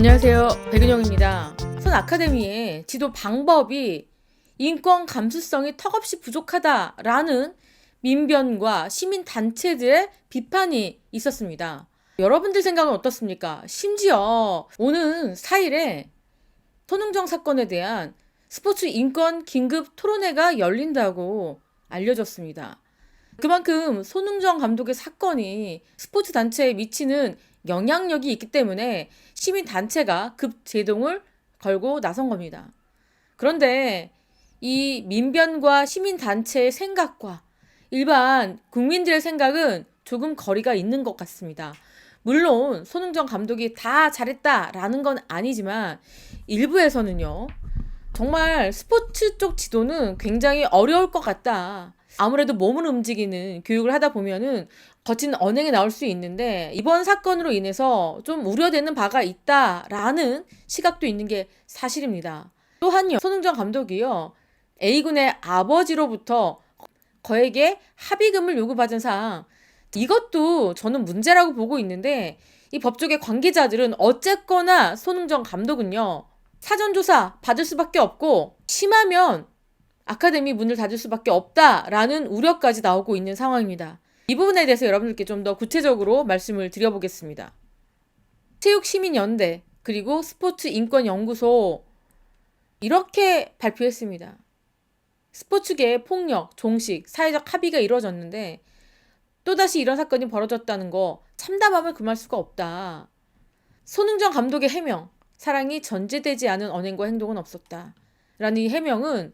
안녕하세요. 백은영입니다. 선 아카데미의 지도 방법이 인권 감수성이 턱없이 부족하다라는 민변과 시민단체들의 비판이 있었습니다. 여러분들 생각은 어떻습니까? 심지어 오는 4일에 손흥정 사건에 대한 스포츠 인권 긴급 토론회가 열린다고 알려졌습니다. 그만큼 손흥정 감독의 사건이 스포츠 단체에 미치는 영향력이 있기 때문에 시민단체가 급제동을 걸고 나선 겁니다. 그런데 이 민변과 시민단체의 생각과 일반 국민들의 생각은 조금 거리가 있는 것 같습니다. 물론 손흥정 감독이 다 잘했다라는 건 아니지만 일부에서는요, 정말 스포츠 쪽 지도는 굉장히 어려울 것 같다. 아무래도 몸을 움직이는 교육을 하다 보면은 거친 언행이 나올 수 있는데 이번 사건으로 인해서 좀 우려되는 바가 있다라는 시각도 있는 게 사실입니다. 또한요, 손흥정 감독이요, A군의 아버지로부터 거액의 합의금을 요구받은 사항, 이것도 저는 문제라고 보고 있는데 이 법조계 관계자들은 어쨌거나 손흥정 감독은요, 사전조사 받을 수밖에 없고 심하면 아카데미 문을 닫을 수밖에 없다라는 우려까지 나오고 있는 상황입니다. 이 부분에 대해서 여러분들께 좀 더 구체적으로 말씀을 드려보겠습니다. 체육시민연대 그리고 스포츠인권연구소 이렇게 발표했습니다. 스포츠계의 폭력, 종식, 사회적 합의가 이루어졌는데 또다시 이런 사건이 벌어졌다는 거 참담함을 금할 수가 없다. 손흥정 감독의 해명, 사랑이 전제되지 않은 언행과 행동은 없었다. 라는 이 해명은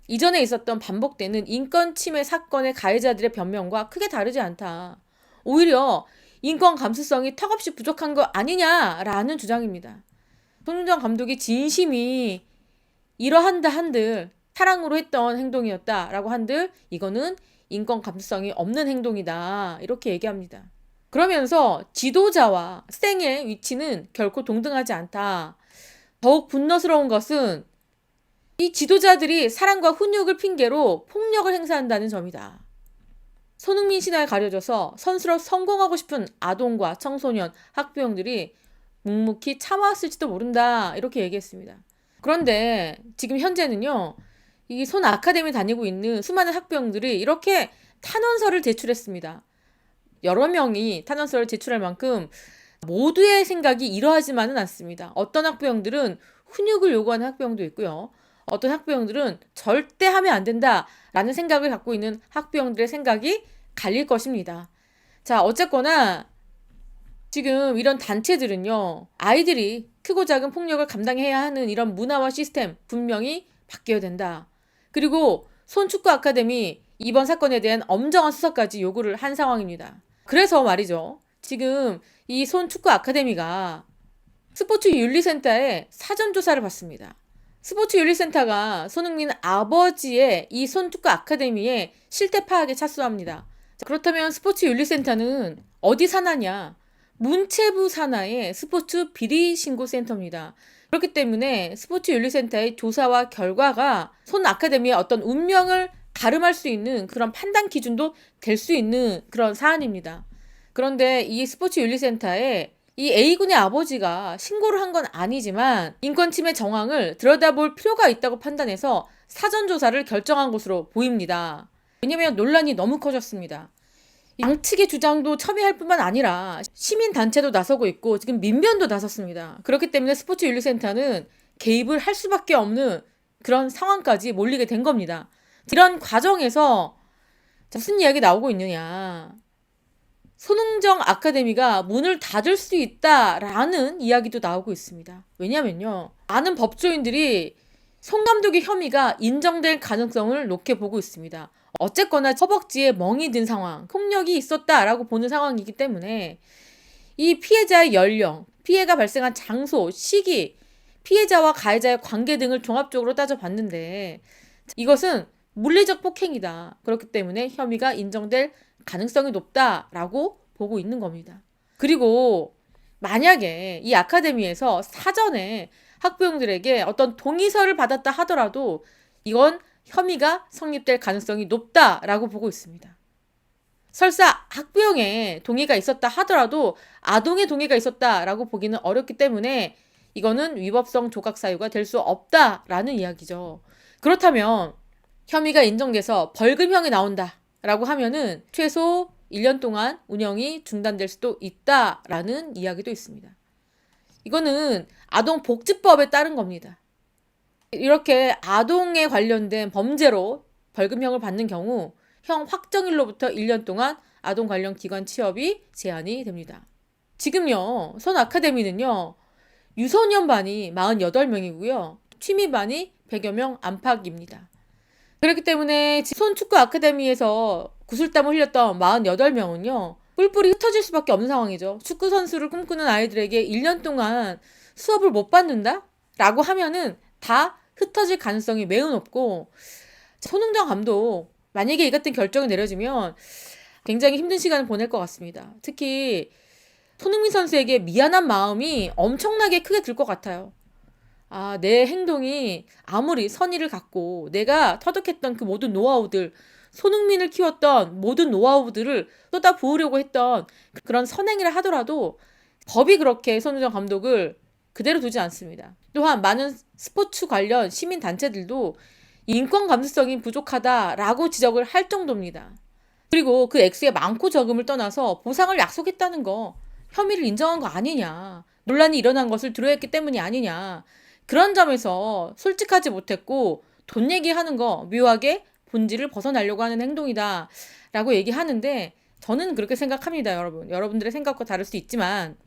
이전에 있었던 반복되는 인권 침해 사건의 가해자들의 변명과 크게 다르지 않다. 오히려 인권 감수성이 턱없이 부족한 거 아니냐라는 주장입니다. 손흥정 감독이 진심이 이러한다 한들 사랑으로 했던 행동이었다라고 한들 이거는 인권 감수성이 없는 행동이다. 이렇게 얘기합니다. 그러면서 지도자와 학생의 위치는 결코 동등하지 않다. 더욱 분노스러운 것은 이 지도자들이 사랑과 훈육을 핑계로 폭력을 행사한다는 점이다. 손흥민 신화에 가려져서 선수로 성공하고 싶은 아동과 청소년, 학부형들이 묵묵히 참아왔을지도 모른다. 이렇게 얘기했습니다. 그런데 지금 현재는요, 이 손 아카데미 다니고 있는 수많은 학부형들이 이렇게 탄원서를 제출했습니다. 여러 명이 탄원서를 제출할 만큼 모두의 생각이 이러하지만은 않습니다. 어떤 학부형들은 훈육을 요구하는 학부형도 있고요. 어떤 학부형들은 절대 하면 안 된다라는 생각을 갖고 있는 학부형들의 생각이 갈릴 것입니다. 자, 어쨌거나 지금 이런 단체들은요, 아이들이 크고 작은 폭력을 감당해야 하는 이런 문화와 시스템 분명히 바뀌어야 된다. 그리고 손축구 아카데미 이번 사건에 대한 엄정한 수사까지 요구를 한 상황입니다. 그래서 말이죠, 지금 이 손축구 아카데미가 스포츠윤리센터에 사전조사를 받습니다. 스포츠윤리센터가 손흥민 아버지의 이 손축구 아카데미에 실태 파악에 착수합니다. 그렇다면 스포츠윤리센터는 어디 산하냐? 문체부 산하의 스포츠 비리신고센터입니다. 그렇기 때문에 스포츠윤리센터의 조사와 결과가 손 아카데미의 어떤 운명을 가름할 수 있는 그런 판단 기준도 될 수 있는 그런 사안입니다. 그런데 이 스포츠윤리센터에 이 A군의 아버지가 신고를 한 건 아니지만 인권침해 정황을 들여다볼 필요가 있다고 판단해서 사전조사를 결정한 것으로 보입니다. 왜냐하면 논란이 너무 커졌습니다. 양측의 주장도 첨예할 뿐만 아니라 시민단체도 나서고 있고 지금 민변도 나섰습니다. 그렇기 때문에 스포츠윤리센터는 개입을 할 수밖에 없는 그런 상황까지 몰리게 된 겁니다. 이런 과정에서 무슨 이야기 나오고 있느냐. 손흥정 아카데미가 문을 닫을 수 있다라는 이야기도 나오고 있습니다. 왜냐면요, 많은 법조인들이 손 감독의 혐의가 인정될 가능성을 높게 보고 있습니다. 어쨌거나 허벅지에 멍이 든 상황, 폭력이 있었다라고 보는 상황이기 때문에 이 피해자의 연령, 피해가 발생한 장소, 시기, 피해자와 가해자의 관계 등을 종합적으로 따져봤는데 이것은 물리적 폭행이다. 그렇기 때문에 혐의가 인정될 가능성이 높다라고 보고 있는 겁니다. 그리고 만약에 이 아카데미에서 사전에 학부형들에게 어떤 동의서를 받았다 하더라도 이건 혐의가 성립될 가능성이 높다라고 보고 있습니다. 설사 학부형의 동의가 있었다 하더라도 아동의 동의가 있었다라고 보기는 어렵기 때문에 이거는 위법성 조각 사유가 될 수 없다라는 이야기죠. 그렇다면 혐의가 인정돼서 벌금형이 나온다라고 하면은 최소 1년 동안 운영이 중단될 수도 있다라는 이야기도 있습니다. 이거는 아동복지법에 따른 겁니다. 이렇게 아동에 관련된 범죄로 벌금형을 받는 경우 형 확정일로부터 1년 동안 아동 관련 기관 취업이 제한이 됩니다. 지금요, 손 아카데미는요, 유소년 반이 48명이고요. 취미반이 100여 명 안팎입니다. 그렇기 때문에 손축구 아카데미에서 구슬땀을 흘렸던 48명은요. 뿔뿔이 흩어질 수밖에 없는 상황이죠. 축구 선수를 꿈꾸는 아이들에게 1년 동안 수업을 못 받는다? 라고 하면은 다 흩어질 가능성이 매우 높고, 손흥정 감독 만약에 이 같은 결정이 내려지면 굉장히 힘든 시간을 보낼 것 같습니다. 특히 손흥민 선수에게 미안한 마음이 엄청나게 크게 들 것 같아요. 아, 내 행동이 아무리 선의를 갖고 내가 터득했던 그 모든 노하우들, 손흥민을 키웠던 모든 노하우들을 쏟아 부으려고 했던 그런 선행이라 하더라도 법이 그렇게 손흥정 감독을 그대로 두지 않습니다. 또한 많은 스포츠 관련 시민단체들도 인권 감수성이 부족하다라고 지적을 할 정도입니다. 그리고 그 액수의 많고 적음을 떠나서 보상을 약속했다는 거, 혐의를 인정한 거 아니냐, 논란이 일어난 것을 두려워했기 때문이 아니냐, 그런 점에서 솔직하지 못했고 돈 얘기하는 거 묘하게 본질을 벗어나려고 하는 행동이다 라고 얘기하는데, 저는 그렇게 생각합니다. 여러분들의 생각과 다를 수 있지만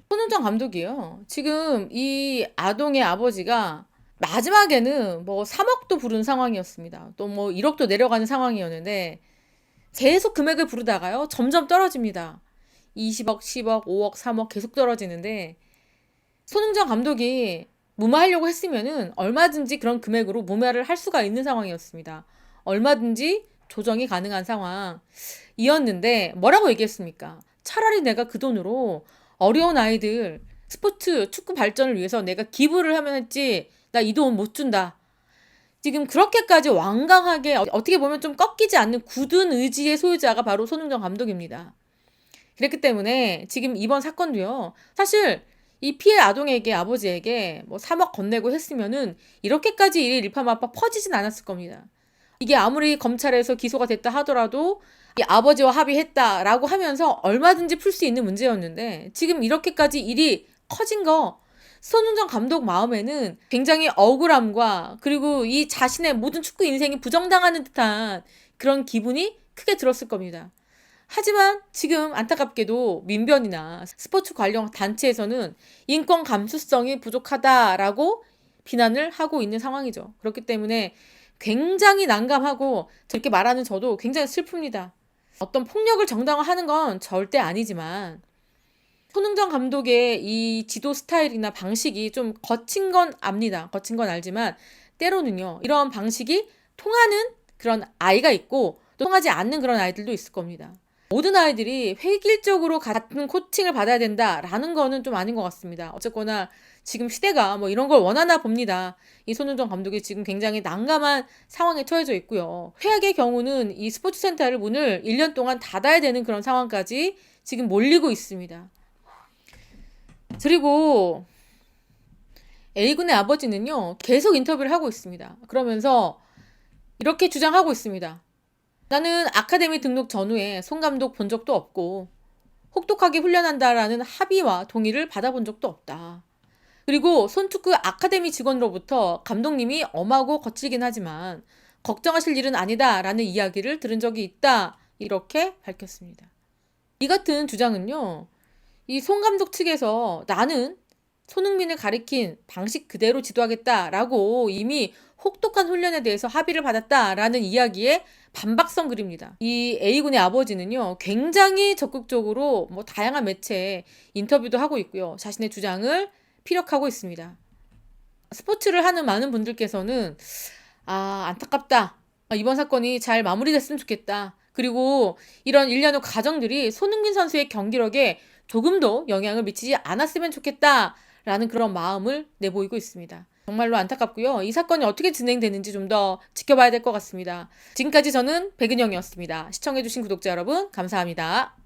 손흥정 감독이요, 지금 이 아동의 아버지가 마지막에는 뭐 3억도 부른 상황이었습니다. 또 뭐 1억도 내려가는 상황이었는데 계속 금액을 부르다가요 점점 떨어집니다. 20억, 10억, 5억, 3억 계속 떨어지는데, 손흥정 감독이 무마하려고 했으면은 얼마든지 그런 금액으로 무마를 할 수가 있는 상황이었습니다. 얼마든지 조정이 가능한 상황이었는데 뭐라고 얘기했습니까? 차라리 내가 그 돈으로 어려운 아이들 스포츠 축구 발전을 위해서 내가 기부를 하면 했지, 나 이 돈 못 준다. 지금 그렇게까지 완강하게, 어떻게 보면 좀 꺾이지 않는 굳은 의지의 소유자가 바로 손흥정 감독입니다. 그렇기 때문에 지금 이번 사건도요, 사실 이 피해 아동에게, 아버지에게 뭐 3억 건네고 했으면은 이렇게까지 일이 일파만파 퍼지진 않았을 겁니다. 이게 아무리 검찰에서 기소가 됐다 하더라도 이 아버지와 합의했다라고 하면서 얼마든지 풀 수 있는 문제였는데, 지금 이렇게까지 일이 커진 거, 손흥정 감독 마음에는 굉장히 억울함과 그리고 이 자신의 모든 축구 인생이 부정당하는 듯한 그런 기분이 크게 들었을 겁니다. 하지만 지금 안타깝게도 민변이나 스포츠 관련 단체에서는 인권 감수성이 부족하다라고 비난을 하고 있는 상황이죠. 그렇기 때문에 굉장히 난감하고, 저렇게 말하는 저도 굉장히 슬픕니다. 어떤 폭력을 정당화하는 건 절대 아니지만 손흥정 감독의 이 지도 스타일이나 방식이 좀 거친 건 압니다. 거친 건 알지만 때로는요, 이런 방식이 통하는 그런 아이가 있고 또 통하지 않는 그런 아이들도 있을 겁니다. 모든 아이들이 획일적으로 같은 코칭을 받아야 된다라는 거는 좀 아닌 것 같습니다. 어쨌거나 지금 시대가 뭐 이런 걸 원하나 봅니다. 이 손흥정 감독이 지금 굉장히 난감한 상황에 처해져 있고요. 최악의 경우는 이 스포츠 센터를 문을 1년 동안 닫아야 되는 그런 상황까지 지금 몰리고 있습니다. 그리고 A군의 아버지는요, 계속 인터뷰를 하고 있습니다. 그러면서 이렇게 주장하고 있습니다. 나는 아카데미 등록 전후에 손 감독 본 적도 없고 혹독하게 훈련한다라는 합의와 동의를 받아본 적도 없다. 그리고 손축구 아카데미 직원으로부터 감독님이 엄하고 거칠긴 하지만 걱정하실 일은 아니다라는 이야기를 들은 적이 있다. 이렇게 밝혔습니다. 이 같은 주장은요, 이 손 감독 측에서 나는 손흥민을 가리킨 방식 그대로 지도하겠다라고 이미 혹독한 훈련에 대해서 합의를 받았다라는 이야기에 반박성 글입니다. 이 A군의 아버지는요, 굉장히 적극적으로 뭐 다양한 매체에 인터뷰도 하고 있고요. 자신의 주장을 피력하고 있습니다. 스포츠를 하는 많은 분들께서는 안타깝다. 이번 사건이 잘 마무리됐으면 좋겠다. 그리고 이런 일련의 과정들이 손흥민 선수의 경기력에 조금도 영향을 미치지 않았으면 좋겠다라는 그런 마음을 내보이고 있습니다. 정말로 안타깝고요. 이 사건이 어떻게 진행되는지 좀 더 지켜봐야 될 것 같습니다. 지금까지 저는 백은영이었습니다. 시청해주신 구독자 여러분 감사합니다.